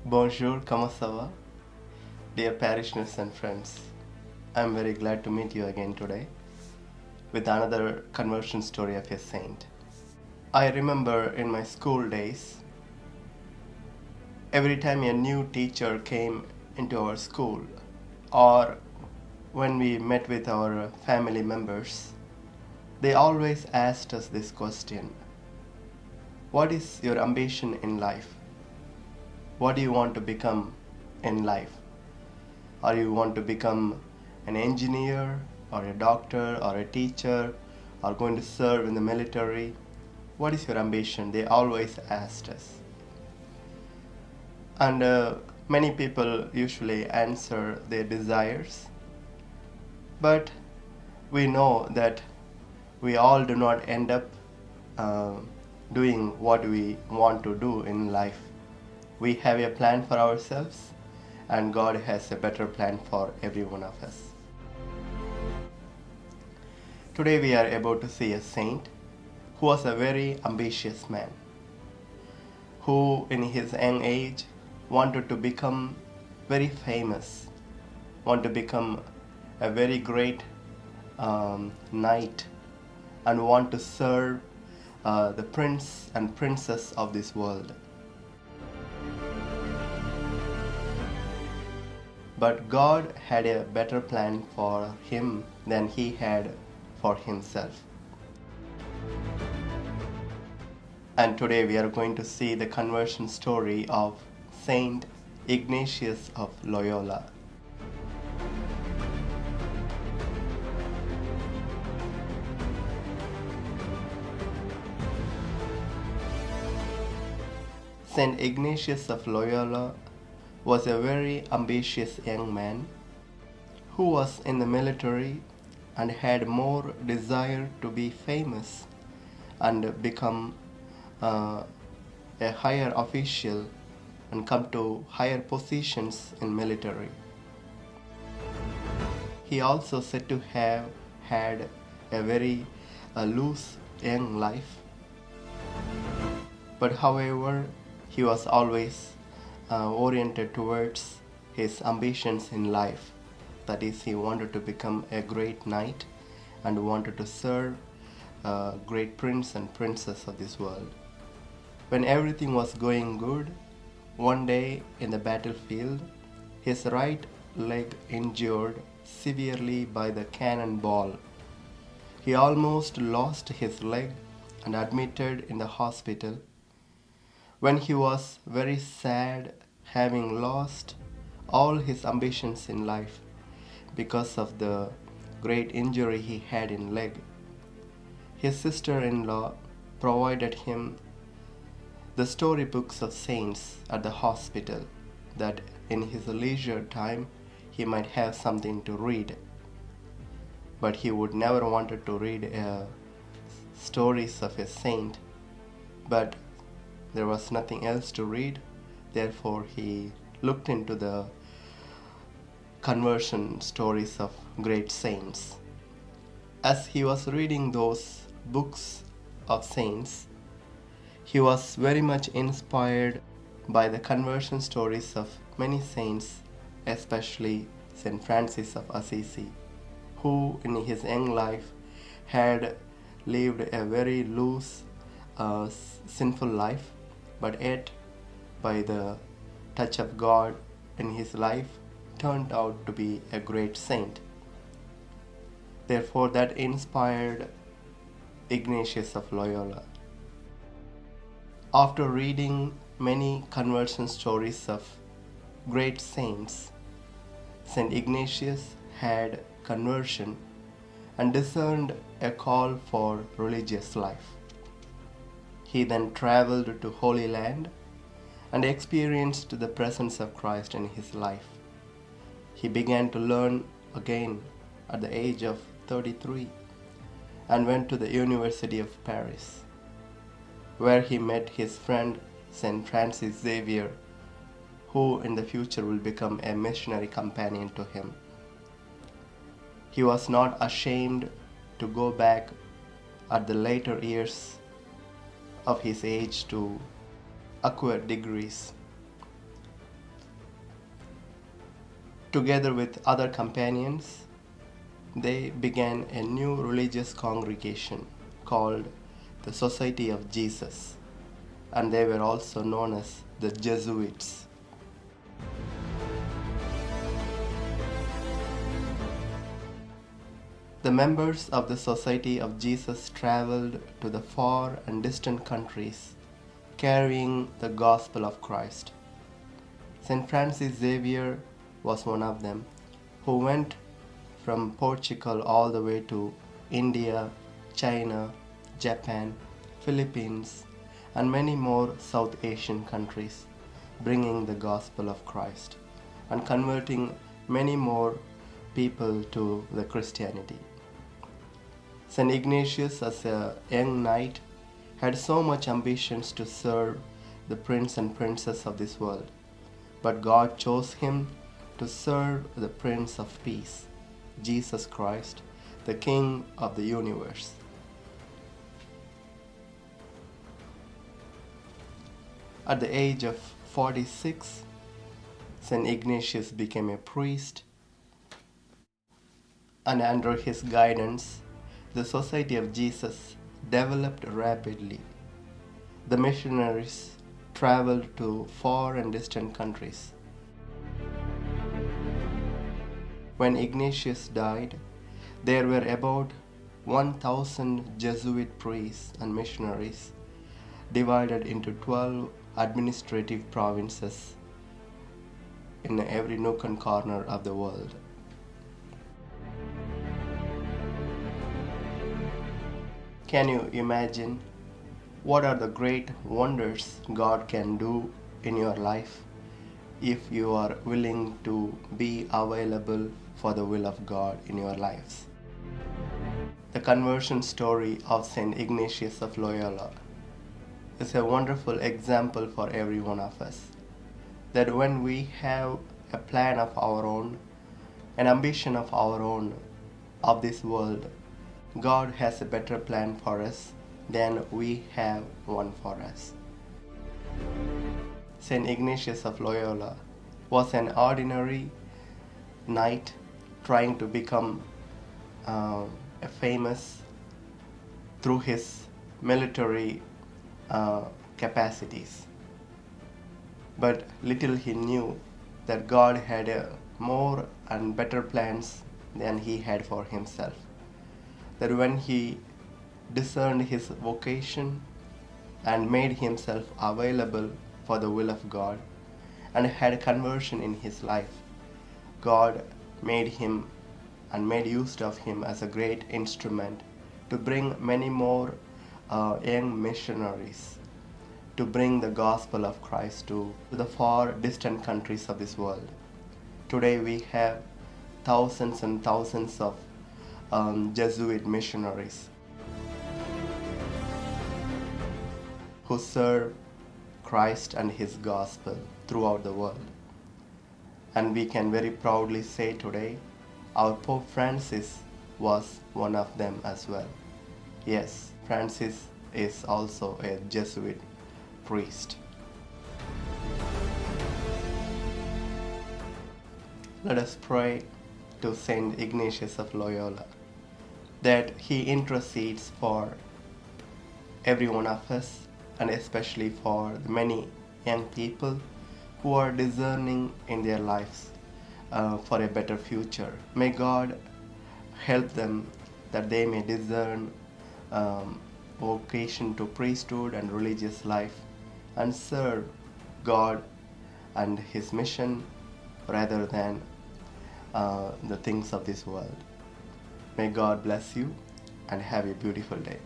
Bonjour, comment ça va? Dear parishioners and friends, I am very glad to meet you again today with another conversion story of a saint. I remember in my school days, every time a new teacher came into our school or when we met with our family members, they always asked us this question: what is your ambition in life? What do you want to become in life? Or you want to become an engineer or a doctor or a teacher or going to serve in the military? What is your ambition? They always asked us. And many people usually answer their desires, but we know that we all do not end up uh, doing what we want to do in life. We have a plan for ourselves, and God has a better plan for every one of us. Today we are about to see a saint who was a very ambitious man, who in his young age wanted to become very famous, wanted to become a very great knight, and want to serve the prince and princess of this world. But God had a better plan for him than he had for himself. And today we are going to see the conversion story of Saint Ignatius of Loyola. Saint Ignatius of Loyola was a very ambitious young man who was in the military and had more desire to be famous and become a higher official and come to higher positions in military. He also said to have had a very loose young life, but however he was always oriented towards his ambitions in life. That is, he wanted to become a great knight and wanted to serve a great prince and princess of this world. When everything was going good, one day in the battlefield, his right leg injured severely by the cannonball. He almost lost his leg and admitted in the hospital. When he was very sad, having lost all his ambitions in life because of the great injury he had in leg, his sister-in-law provided him the storybooks of saints at the hospital, that in his leisure time he might have something to read. But he would never wanted to read stories of a saint, but there was nothing else to read. Therefore he looked into the conversion stories of great saints. As he was reading those books of saints, he was very much inspired by the conversion stories of many saints, especially Saint Francis of Assisi, who in his young life had lived a very loose, sinful life, but yet by the touch of God in his life turned out to be a great saint. Therefore that inspired Ignatius of Loyola. After reading many conversion stories of great saints, Saint Ignatius had conversion and discerned a call for religious life. He then traveled to Holy Land and experienced the presence of Christ in his life. He began to learn again at the age of 33 and went to the University of Paris, where he met his friend Saint Francis Xavier, who in the future will become a missionary companion to him. He was not ashamed to go back at the later years of his age to acquire degrees. Together with other companions, they began a new religious congregation called the Society of Jesus, and they were also known as the Jesuits. The members of the Society of Jesus traveled to the far and distant countries carrying the gospel of Christ. St. Francis Xavier was one of them, who went from Portugal all the way to India, China, Japan, Philippines, and many more South Asian countries, bringing the gospel of Christ and converting many more people to the Christianity. St. Ignatius, as a young knight, had so much ambitions to serve the prince and princess of this world, but God chose him to serve the Prince of Peace, Jesus Christ, the King of the universe. At the age of 46, St. Ignatius became a priest, and under his guidance, the Society of Jesus developed rapidly. The missionaries traveled to far and distant countries. When Ignatius died, there were about 1,000 Jesuit priests and missionaries divided into 12 administrative provinces in every nook and corner of the world. Can you imagine what are the great wonders God can do in your life if you are willing to be available for the will of God in your lives? The conversion story of St. Ignatius of Loyola is a wonderful example for every one of us, that when we have a plan of our own, an ambition of our own of this world, God has a better plan for us than we have one for us. St. Ignatius of Loyola was an ordinary knight trying to become a famous through his military capacities. But little he knew that God had more and better plans than he had for himself. That when he discerned his vocation and made himself available for the will of God and had conversion in his life, God made him and made use of him as a great instrument to bring many more young missionaries to bring the gospel of Christ to the far distant countries of this world. Today we have thousands and thousands of Jesuit missionaries who serve Christ and his gospel throughout the world. And we can very proudly say today, our Pope Francis was one of them as well. Yes, Francis is also a Jesuit priest. Let us pray to Saint Ignatius of Loyola that he intercedes for every one of us, and especially for the many young people who are discerning in their lives for a better future. May God help them that they may discern vocation to priesthood and religious life and serve God and his mission rather than the things of this world. May God bless you and have a beautiful day.